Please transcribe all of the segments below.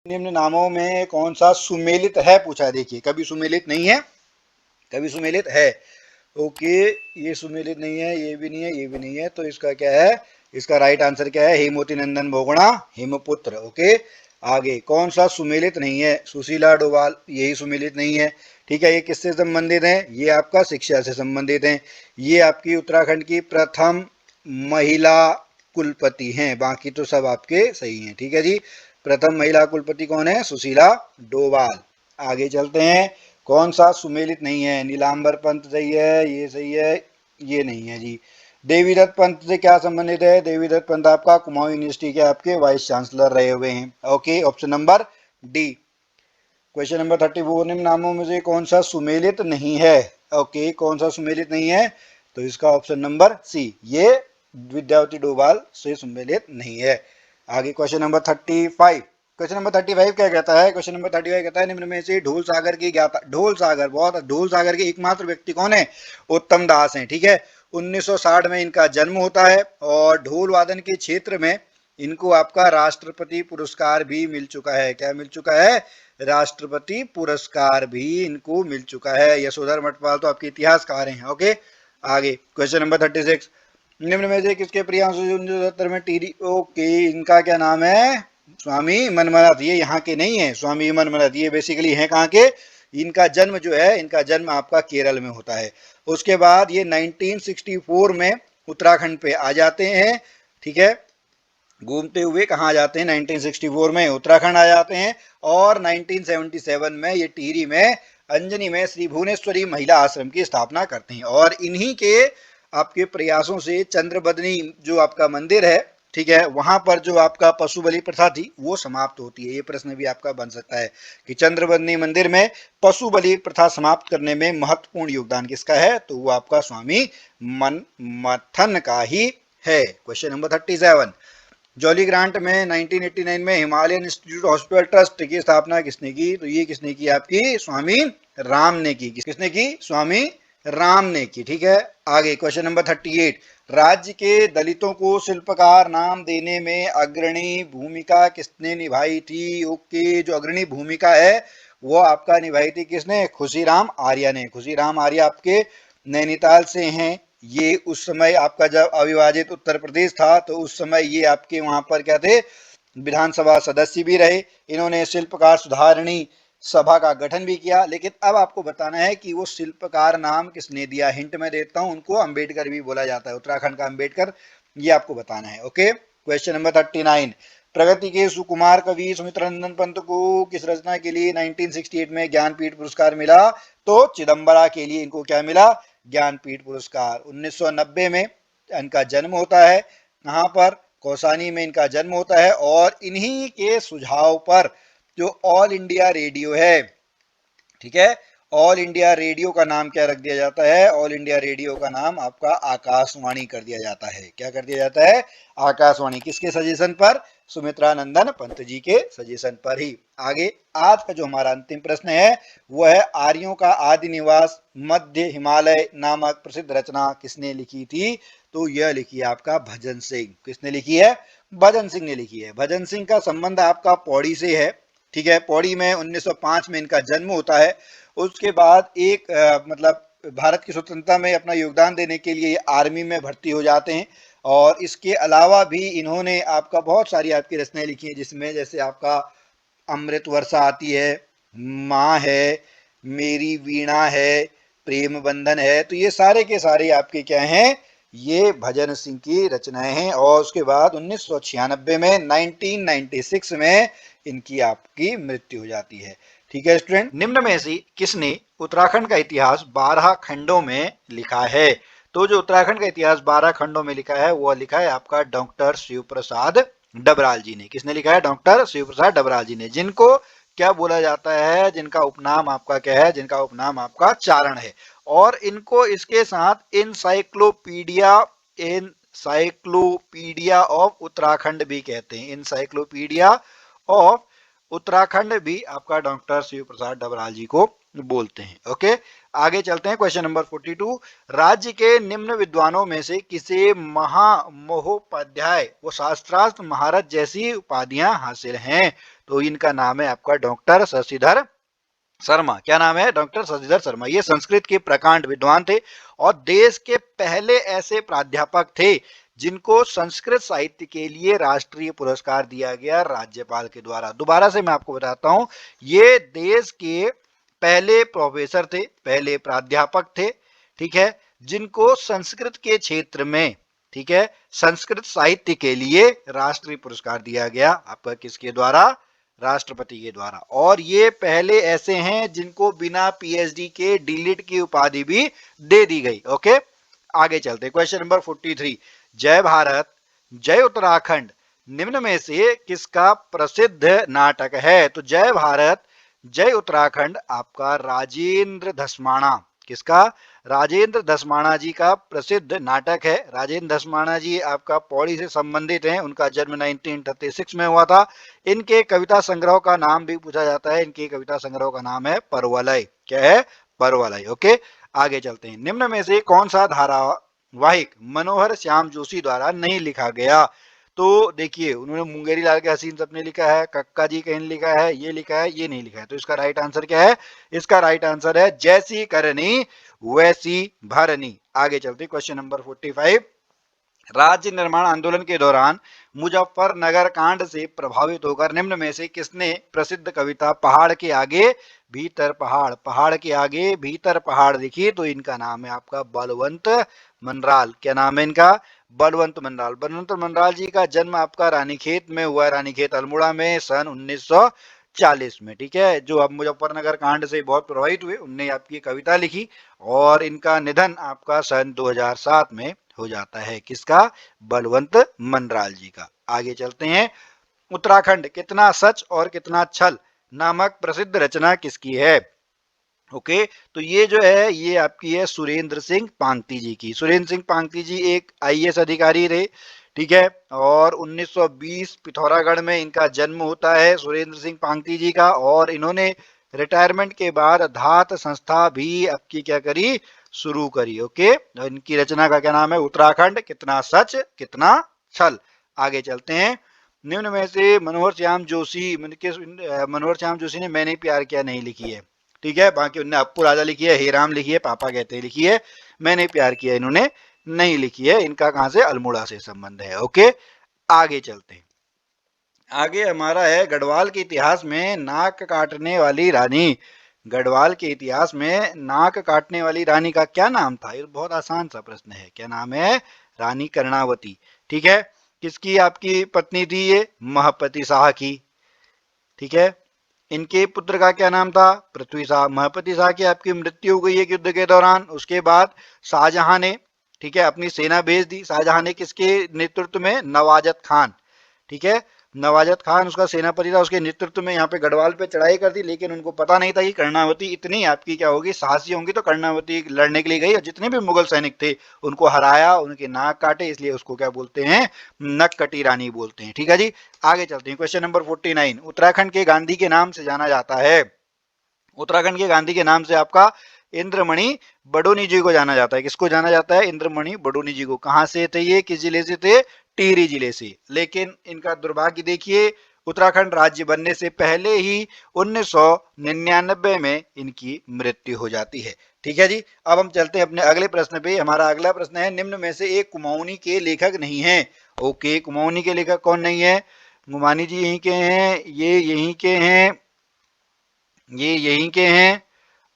निम्न नामों में कौन सा सुमेलित है पूछा है। देखिए, कभी सुमेलित नहीं है, कभी सुमेलित है। ओके, ये सुमेलित नहीं है, ये भी नहीं है, ये भी नहीं है, तो इसका क्या है, इसका राइट आंसर क्या है, हेमवती नंदन बहुगुणा हेमपुत्र। ओके, आगे कौन सा सुमेलित नहीं है, सुशीला डोभाल, यही सुमेलित नहीं है। ठीक है, ये किससे संबंधित है, ये आपका शिक्षा से संबंधित है। ये आपकी उत्तराखंड की प्रथम महिला कुलपति हैं, बाकी तो सब आपके सही हैं। ठीक है जी, प्रथम महिला कुलपति कौन है, सुशीला डोभाल। आगे चलते हैं, कौन सा सुमेलित नहीं है, नीलांबर पंत सही है, ये सही है, ये नहीं है जी। देवीदत्त पंत से क्या संबंधित है, देवीदत्त पंत आपका कुमाऊं यूनिवर्सिटी के आपके वाइस चांसलर रहे हुए हैं। Okay, option number D. Question number 34, निम्न नामों में से कौन सा सुमेलित नहीं है। ओके, कौन सा सुमेलित नहीं है, तो इसका ऑप्शन नंबर सी, ये विद्यावती डोभाल से सुमेलित नहीं है। आगे क्वेश्चन नंबर 35, क्वेश्चन नंबर 35 क्या कहता है, क्वेश्चन नंबर 35 कहता है निम्न में से ढोल सागर की ज्ञाता, ढोल सागर, बहुत, ढोल सागर के एकमात्र व्यक्ति कौन है, उत्तम दास हैं। ठीक है, 1960 में इनका जन्म होता है और ढोल वादन के क्षेत्र में इनको आपका राष्ट्रपति पुरस्कार भी मिल चुका है। क्या मिल चुका है, राष्ट्रपति पुरस्कार भी इनको मिल चुका है। यशोधर मठपाल तो आपके इतिहासकार हैं। ओके, आगे क्वेश्चन नंबर 36, निम्न में से किसके प्रियांशु 1970 में टीडी, ओके, इनका क्या नाम है, स्वामी मनमनाथ। ये यहाँ के नहीं है, स्वामी मनमनाथ, ये बेसिकली हैं कहाँ के, इनका जन्म जो है, इनका जन्म आपका केरल में होता है। उसके बाद ये 1964 में उत्तराखंड पे आ जाते हैं। ठीक है, घूमते हुए कहाँ जाते हैं, 1964 में उत्तराखंड आ जाते हैं और 1977 में ये टिहरी में अंजनी में श्री भुवनेश्वरी महिला आश्रम की स्थापना करते हैं। और इन्हीं के आपके प्रयासों से चंद्रबदनी जो आपका मंदिर है, ठीक है, वहां पर जो आपका पशु बलि प्रथा थी वो समाप्त होती है। ये प्रश्न भी आपका बन सकता है कि चंद्रबदनी मंदिर में पशु बलि प्रथा समाप्त करने में महत्वपूर्ण योगदान किसका है, तो वो आपका स्वामी मनमथन का ही है। क्वेश्चन नंबर 37, जॉली ग्रांट में 1989 में हिमालयन इंस्टीट्यूट हॉस्पिटल ट्रस्ट की स्थापना किसने की, तो ये किसने की, आपकी स्वामी राम ने की। किसने की, स्वामी राम ने की। ठीक है, आगे क्वेश्चन नंबर 38, राज्य के दलितों को शिल्पकार नाम देने में अग्रणी भूमिका किसने निभाई थी। ओके, जो अग्रणी भूमिका है वो आपका निभाई थी किसने, खुशीराम आर्या ने। खुशीराम आर्या आपके नैनीताल से हैं। ये उस समय आपका जब अविभाजित उत्तर प्रदेश था तो उस समय ये आपके वहां पर क्या थे, विधानसभा सदस्य भी रहे। इन्होंने शिल्पकार सुधारणी सभा का गठन भी किया। लेकिन अब आपको बताना है कि वो शिल्पकार नाम किसने दिया, हिंट में देता हूं, उनको अंबेडकर भी बोला जाता है, उत्तराखंड का अंबेडकर, ये आपको बताना है। ओके, क्वेश्चन नंबर 39, प्रगति के सुकुमार कवि सुमित्रा नंदन पंत को किस रचना के लिए 1968 में ज्ञानपीठ पुरस्कार मिला, तो चिदम्बरा के लिए इनको क्या मिला, ज्ञानपीठ पुरस्कार। 1990 में इनका जन्म होता है, कहां पर, कौसानी में इनका जन्म होता है। और इन्हीं के सुझाव पर जो ऑल इंडिया रेडियो है, ठीक है, ऑल इंडिया रेडियो का नाम क्या रख दिया जाता है, ऑल इंडिया रेडियो का नाम आपका आकाशवाणी कर दिया जाता है। क्या कर दिया जाता है, आकाशवाणी। किसके सजेशन पर, सुमित्रा नंदन पंत जी के सजेशन पर ही। आगे आज का जो हमारा अंतिम प्रश्न है वो है, आर्यों का आदि निवास मध्य हिमालय नामक प्रसिद्ध रचना किसने लिखी थी, तो यह लिखी है आपका भजन सिंह। किसने लिखी है, भजन सिंह ने लिखी है। भजन सिंह का संबंध आपका पौड़ी से है। ठीक है, पौड़ी में 1905 में इनका जन्म होता है। उसके बाद एक मतलब भारत की स्वतंत्रता में अपना योगदान देने के लिए आर्मी में भर्ती हो जाते हैं। और इसके अलावा भी इन्होंने आपका बहुत सारी आपकी रचनाएं लिखी हैं, जिसमें जैसे आपका अमृत वर्षा आती है, माँ है, मेरी वीणा है, प्रेम बंधन है, तो ये सारे के सारे आपके क्या हैं, ये भजन सिंह की रचनाएं हैं। और उसके बाद 1996 में 1996 में इनकी आपकी मृत्यु हो जाती है। ठीक है स्टूडेंट, निम्न में से किसने उत्तराखंड का इतिहास 12 खंडों में लिखा है, तो जो उत्तराखंड का इतिहास 12 खंडों में लिखा है वो लिखा है आपका डॉक्टर शिव प्रसाद डबराल जी ने। किसने लिखा है, डॉक्टर शिव प्रसाद डबराल जी ने, जिनको क्या बोला जाता है, जिनका उपनाम आपका क्या है, जिनका उपनाम आपका चारण है। और इनको इसके साथ इंसाइक्लोपीडिया, इंसाइक्लोपीडिया ऑफ उत्तराखंड भी कहते हैं, इंसाइक्लोपीडिया ऑफ उत्तराखंड भी आपका डॉक्टर शिव प्रसाद डबराल जी को बोलते हैं। ओके, आगे चलते हैं। क्वेश्चन नंबर 42, राज्य के निम्न विद्वानों में से किसे महामहोपाध्याय व शास्त्रार्थ महारथ जैसी उपाधियां हासिल हैं? तो इनका नाम है आपका डॉक्टर शशिधर शर्मा। क्या नाम है? डॉक्टर शशिधर शर्मा। ये संस्कृत के प्रकांड विद्वान थे और देश के पहले ऐसे प्राध्यापक थे जिनको संस्कृत साहित्य के लिए राष्ट्रीय पुरस्कार दिया गया राज्यपाल के द्वारा। दोबारा से मैं आपको बताता हूं, ये देश के पहले प्रोफेसर थे, पहले प्राध्यापक थे, ठीक है, जिनको संस्कृत के क्षेत्र में, ठीक है, संस्कृत साहित्य के लिए राष्ट्रीय पुरस्कार दिया गया आपका किसके द्वारा? राष्ट्रपति के द्वारा। और ये पहले ऐसे हैं जिनको बिना पीएचडी के डीलिट की उपाधि भी दे दी गई। ओके, आगे चलते। क्वेश्चन नंबर 43, जय भारत जय उत्तराखंड निम्न में से किसका प्रसिद्ध नाटक है? तो जय भारत जय उत्तराखंड आपका राजेंद्र धस्माना, किसका? राजेंद्र धस्माना जी का प्रसिद्ध नाटक है। राजेंद्र धस्माना जी आपका पौड़ी से संबंधित हैं, उनका जन्म 1936 में हुआ था। इनके कविता संग्रह का नाम भी पूछा जाता है, इनके कविता संग्रह का नाम है परवलय। क्या है? परवलय। ओके, आगे चलते हैं। निम्न में से कौन सा धारावाहिक मनोहर श्याम जोशी द्वारा नहीं लिखा गया? तो देखिए, उन्होंने मुंगेरी लाल के हसीन सपने लिखा है, कक्का जी कहीं लिखा है, ये लिखा है, ये नहीं लिखा है। तो इसका राइट आंसर क्या है? इसका राइट आंसर है जैसी करनी वैसी भरनी। आगे चलते क्वेश्चन नंबर 45, राज्य निर्माण आंदोलन के दौरान मुजफ्फरनगर कांड से प्रभावित होकर निम्न में से किसने प्रसिद्ध कविता पहाड़ के आगे भीतर पहाड़, पहाड़ के आगे भीतर पहाड़ लिखी? तो इनका नाम है आपका बलवंत मनराल। क्या नाम है इनका? बलवंत मनराल। बलवंत मनराल जी का जन्म आपका रानीखेत में हुआ, रानीखेत अल्मोड़ा में, सन 1940 में। ठीक है, जो अब मुजफ्फरनगर कांड से बहुत प्रभावित हुए, उनने आपकी कविता लिखी और इनका निधन आपका सन 2007 में हो जाता है। किसका? बलवंत मनराल जी का। आगे चलते हैं। उत्तराखंड कितना सच और कितना छल नामक प्रसिद्ध रचना किसकी है? ओके, तो ये जो है ये आपकी है सुरेंद्र सिंह पांगती जी की। सुरेंद्र सिंह पांगती जी एक आईएएस अधिकारी रहे, ठीक है, और 1920 पिथौरागढ़ में इनका जन्म होता है सुरेंद्र सिंह पांगती जी का। और इन्होंने रिटायरमेंट के बाद धात संस्था भी आपकी क्या करी? शुरू करी। ओके, इनकी रचना का क्या नाम है? उत्तराखंड कितना सच कितना छल। आगे चलते हैं। निम्न में से मनोहर श्याम जोशी मनोहर श्याम जोशी ने मैंने प्यार किया नहीं लिखी है, ठीक है, बाकी उन्होंने अप्पू राजा लिखी है, हे राम लिखी है, पापा कहते हैं लिखी है, मैंने प्यार किया इन्होंने नहीं लिखी है। इनका कहां से? अल्मोड़ा से संबंध है। ओके, आगे चलते हैं। आगे हमारा है गढ़वाल के इतिहास में नाक काटने वाली रानी। गढ़वाल के इतिहास में नाक काटने वाली रानी का क्या नाम था? ये बहुत आसान सा प्रश्न है। क्या नाम है? रानी कर्णावती। ठीक है, किसकी आपकी पत्नी थी ये? महपति शाह की। ठीक है, इनके पुत्र का क्या नाम था? पृथ्वी शाह। महपति शाह की आपकी मृत्यु हो गई है युद्ध के दौरान। उसके बाद शाहजहां ने, ठीक है, अपनी सेना भेज दी। शाहजहां ने किसके नेतृत्व में? नवाजत खान। ठीक है, नवाजत खान उसका सेनापति था, उसके नेतृत्व में यहाँ पे गढ़वाल पे चढ़ाई कर दी। लेकिन उनको पता नहीं था कि कर्णावती इतनी आपकी क्या होगी, साहसी होंगी। तो कर्णावती लड़ने के लिए गई और जितने भी मुगल सैनिक थे उनको हराया, उनके नाक काटे, इसलिए उसको क्या बोलते हैं? नक्कटी रानी बोलते हैं। ठीक है जी, आगे चलते हैं। क्वेश्चन नंबर 49, उत्तराखंड के गांधी के नाम से जाना जाता है। उत्तराखंड के गांधी के नाम से आपका इंद्रमणि बडोनी जी को जाना जाता है। किसको जाना जाता है? इंद्रमणि बडोनी जी को। कहां से थे ये? किस जिले से थे? टिहरी जिले से। लेकिन इनका दुर्भाग्य देखिए, उत्तराखंड राज्य बनने से पहले ही 1999 में इनकी मृत्यु हो जाती है। ठीक है जी, अब हम चलते हैं अपने अगले प्रश्न पे। हमारा अगला प्रश्न है, निम्न में से एक कुमाऊनी के लेखक नहीं है। ओके, कुमाऊनी के लेखक कौन नहीं है? गुमानी जी यहीं के हैं, ये यहीं के हैं, ये यहीं के हैं।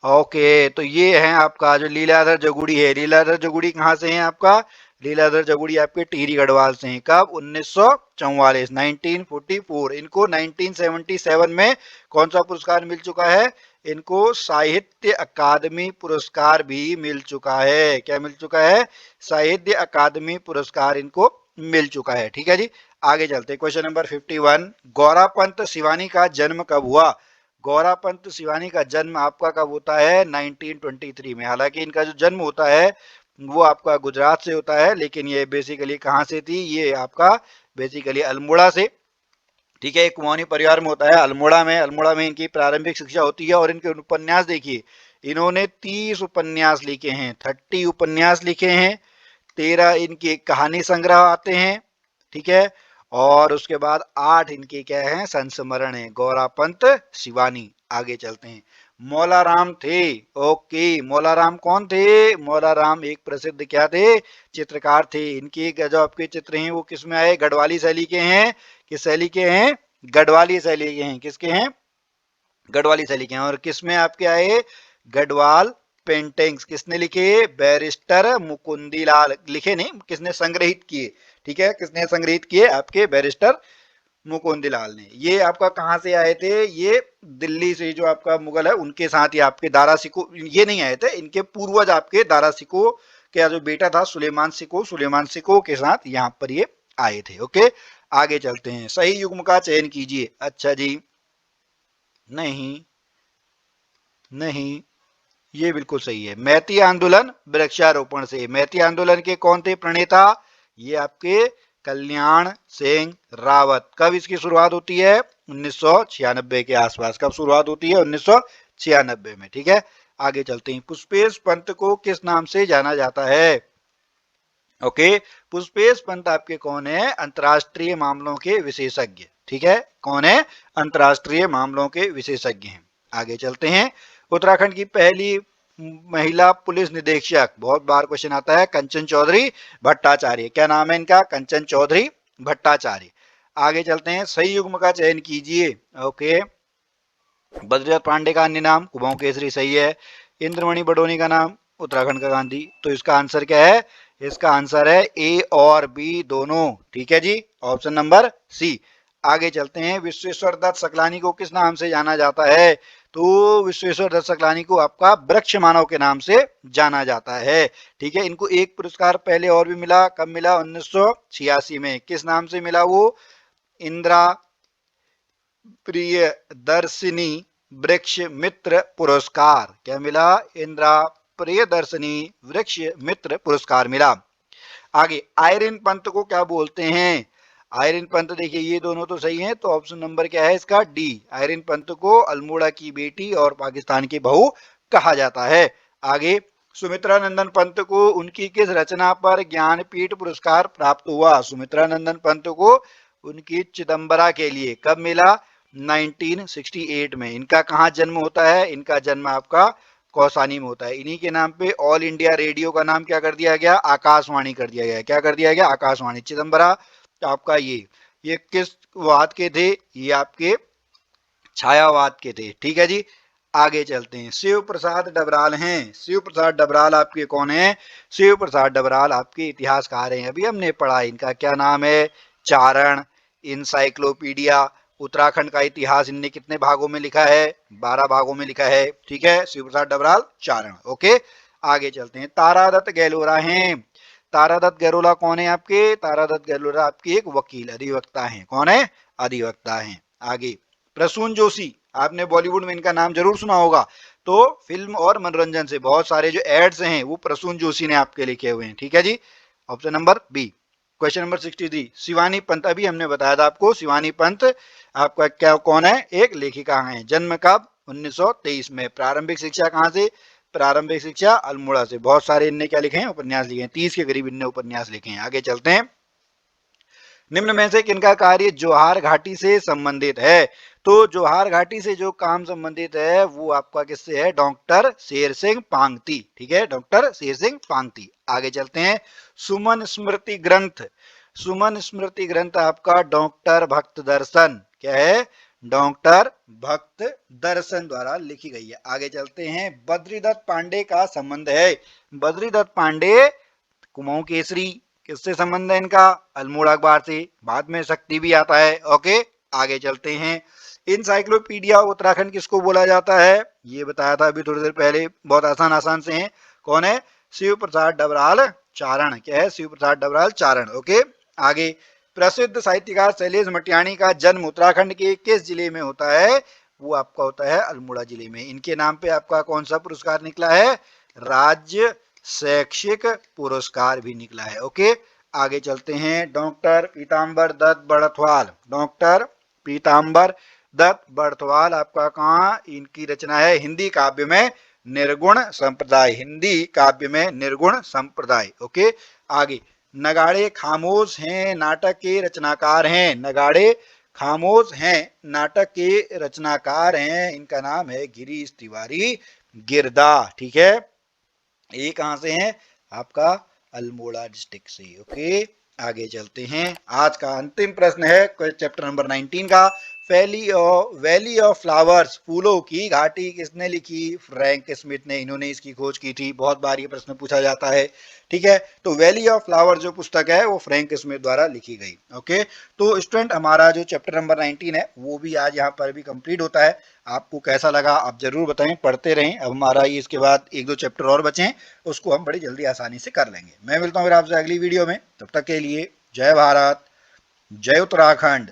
ओके, तो ये है आपका जो लीलाधर जगुड़ी है। लीलाधर जगुड़ी कहाँ से हैं आपका? लीलाधर जगुड़ी आपके टिहरी गढ़वाल से हैं। कब? 1944, 1944। इनको 1977 में कौन सा पुरस्कार मिल चुका है? इनको साहित्य अकादमी पुरस्कार भी मिल चुका है। क्या मिल चुका है? साहित्य अकादमी पुरस्कार इनको मिल चुका है। ठीक है जी, आगे चलते। क्वेश्चन नंबर 51, गौरापंत शिवानी का जन्म कब हुआ? गौरापंत शिवानी का जन्म आपका कब होता है? 1923 में। हालांकि इनका जो जन्म होता है वो आपका गुजरात से होता है, लेकिन ये बेसिकली कहाँ से थी? ये आपका बेसिकली अल्मोड़ा से। ठीक है, एक कुमाऊनी परिवार में होता है अल्मोड़ा में इनकी प्रारंभिक शिक्षा होती है। और इनके उपन्यास देखिए, इन्होंने 30 उपन्यास लिखे हैं, 30 उपन्यास लिखे हैं, 13 इनके कहानी संग्रह आते हैं, ठीक है। और उसके बाद 8 इनके क्या है, संस्मरण है, गौरापंत शिवानी। आगे चलते हैं, मौलाराम थे। ओके, मौलाराम कौन थे? मौलाराम एक प्रसिद्ध क्या थे, चित्रकार थे। इनके जो आपके चित्र हैं वो किस में आए, गढ़वाली शैली के हैं। किस शैली के हैं? गढ़वाली शैली के हैं। किसके हैं? गढ़वाली शैली के हैं। और किस में आपके आए? गढ़वाल पेंटिंग्स। किसने लिखे? बैरिस्टर मुकुंदीलाल। लिखे नहीं, किसने संग्रहित किए, ठीक है, किसने संग्रहित किए? आपके बैरिस्टर मुकुंदीलाल ने। ये आपका कहां से आए थे? ये दिल्ली से, जो आपका मुगल है उनके साथ, ये आपके दारा सिको, ये नहीं आए थे, इनके पूर्वज आपके दारा सिको के जो बेटा था सुलेमान सिको के साथ यहाँ पर ये आए थे। ओके, आगे चलते हैं, सही युग्म का चयन कीजिए। अच्छा जी, नहीं नहीं, ये बिल्कुल सही है, मैती आंदोलन वृक्षारोपण से। मैती आंदोलन के कौन थे प्रणेता? ये आपके कल्याण सिंह रावत। कब इसकी शुरुआत होती है? 1996 के आसपास। कब शुरुआत होती है? 1996 में, ठीक है। आगे चलते हैं, पुष्पेश पंत को किस नाम से जाना जाता है? ओके, पुष्पेश पंत आपके कौन है? अंतरराष्ट्रीय मामलों के विशेषज्ञ, ठीक है। कौन है? अंतरराष्ट्रीय मामलों के विशेषज्ञ हैं। आगे चलते हैं, उत्तराखंड की पहली महिला पुलिस निदेशक, बहुत बार क्वेश्चन आता है, कंचन चौधरी भट्टाचार्य। क्या नाम है इनका? कंचन चौधरी भट्टाचार्य। आगे चलते हैं, सही युग्म का चयन कीजिए। ओके, बद्रीनाथ पांडे का अन्य नाम कुमाऊं केसरी, सही है। इंद्रमणि बडोनी का नाम उत्तराखंड का गांधी। तो इसका आंसर क्या है? इसका आंसर है ए और बी दोनों, ठीक है जी, ऑप्शन नंबर सी। आगे चलते हैं, विश्वेश्वर दत्त सकलानी को किस नाम से जाना जाता है? तो विश्वेश्वर दत्त सकलानी को आपका वृक्ष मानव के नाम से जाना जाता है, ठीक है। इनको एक पुरस्कार पहले और भी मिला, कब मिला? 1986 में। किस नाम से मिला वो? इंदिरा प्रियदर्शिनी वृक्ष मित्र पुरस्कार। क्या मिला? इंदिरा प्रियदर्शिनी वृक्ष मित्र पुरस्कार मिला। आगे, आयरन पंत को क्या बोलते हैं? आयरन पंत, देखिए ये दोनों तो सही हैं, तो ऑप्शन नंबर क्या है इसका? डी। आयरन पंत को अल्मोड़ा की बेटी और पाकिस्तान की बहू कहा जाता है। आगे, सुमित्रा नंदन पंत को उनकी किस रचना पर ज्ञानपीठ पुरस्कार प्राप्त हुआ? सुमित्रा नंदन पंत को उनकी चिदम्बरा के लिए कब मिला? 1968 में। इनका कहाँ जन्म होता है? इनका जन्म आपका कौसानी में होता है। इन्हीं के नाम पे ऑल इंडिया रेडियो का नाम क्या कर दिया गया? आकाशवाणी कर दिया गया। क्या कर दिया गया? आकाशवाणी। चिदम्बरा आपका ये किस वाद के थे? ये आपके छायावाद के थे, ठीक है जी। आगे चलते हैं, शिव प्रसाद डबराल हैं। शिव प्रसाद डबराल आपके कौन है? शिव प्रसाद डबराल आपके इतिहासकार हैं, अभी हमने पढ़ा। इनका क्या नाम है? चारण इंसाइक्लोपीडिया उत्तराखंड का इतिहास इनने कितने भागों में लिखा है? 12 भागों में लिखा है, ठीक है। शिव प्रसाद डबराल चारण। ओके, आगे चलते हैं, तारादत्त गहलोरा हैं। तारादत्त गहलोरा कौन है आपके? तारादत्त गहलोरा आपके एक वकील, अधिवक्ता हैं। कौन है? अधिवक्ता हैं। आगे, प्रसून जोशी, आपने बॉलीवुड में इनका नाम जरूर सुना होगा। तो फिल्म और मनोरंजन से बहुत सारे जो एड्स हैं वो प्रसून जोशी ने आपके लिखे हुए हैं, ठीक है जी, option number B. Question number 63, Shivani Pant, अभी हमने बताया था आपको, शिवानी पंत आपका क्या कौन है? एक लेखिका है। जन्म कब? 1923 में। प्रारंभिक शिक्षा कहाँ से? प्रारंभिक शिक्षा अल्मोड़ा से। बहुत सारे इनने क्या लिखे हैं? उपन्यास लिखे हैं, 30 के करीब इनने उपन्यास लिखे हैं। आगे चलते हैं, निम्न में से किनका कार्य जोहार घाटी से संबंधित है? तो जोहार घाटी से जो काम संबंधित है वो आपका किससे है? डॉक्टर शेर सिंह पांगती, ठीक है, डॉक्टर शेर सिंह पांगती। आगे चलते हैं, सुमन स्मृति ग्रंथ, सुमन स्मृति ग्रंथ आपका डॉक्टर भक्त दर्शन, क्या है? डॉक्टर भक्त दर्शन द्वारा लिखी गई है। आगे चलते हैं, बद्रीदत्त पांडे का संबंध है। बद्रीदत्त पांडे कुमाऊं केसरी, किससे संबंध है इनका? अल्मोड़ा अखबार से। बाद में शक्ति भी आता है। ओके, आगे चलते हैं, इंसाइक्लोपीडिया उत्तराखंड किसको बोला जाता है? ये बताया था अभी थोड़ी देर पहले, बहुत आसान आसान से हैं। कौन है? शिव प्रसाद डबराल चारण। क्या है? शिव प्रसाद डबराल चारण। ओके, आगे, प्रसिद्ध साहित्यकार शैलेश मटियाणी का जन्म उत्तराखंड के किस जिले में होता है? वो आपका होता है अल्मोड़ा जिले में। इनके नाम पे आपका कौन सा पुरस्कार निकला है? राज्य शैक्षिक पुरस्कार भी निकला है। ओके, आगे चलते हैं, डॉक्टर पीताम्बर दत्त बड़थवाल, डॉक्टर पीताम्बर दत्त बर्थवाल आपका कहाँ, इनकी रचना है हिंदी काव्य में निर्गुण संप्रदाय, हिंदी काव्य में निर्गुण संप्रदाय। ओके, आगे नगाड़े खामोश हैं नाटक के रचनाकार हैं, नगाड़े खामोश हैं नाटक के रचनाकार हैं, इनका नाम है गिरीश तिवारी गिरदा। ठीक है, ये कहां से है आपका अल्मोड़ा डिस्ट्रिक्ट से। ओके, आगे चलते हैं। आज का अंतिम प्रश्न है चैप्टर नंबर 19 का, वैली ऑफ फ्लावर्स, फूलों की घाटी किसने लिखी, फ्रैंक स्मिथ ने, इन्होंने इसकी खोज की थी। बहुत बार ये प्रश्न पूछा जाता है। ठीक है, तो वैली ऑफ फ्लावर जो पुस्तक है वो फ्रैंक स्मिथ द्वारा लिखी गई। ओके, तो स्टूडेंट हमारा जो चैप्टर नंबर 19 है वो भी आज यहाँ पर भी कंप्लीट होता है। आपको कैसा लगा आप जरूर बताएं, पढ़ते रहें। अब हमारा ये इसके बाद 1-2 चैप्टर और बचे हैं, उसको हम बड़ी जल्दी आसानी से कर लेंगे। मैं मिलता हूँ फिर आपसे अगली वीडियो में, तब तक के लिए जय भारत, जय उत्तराखंड।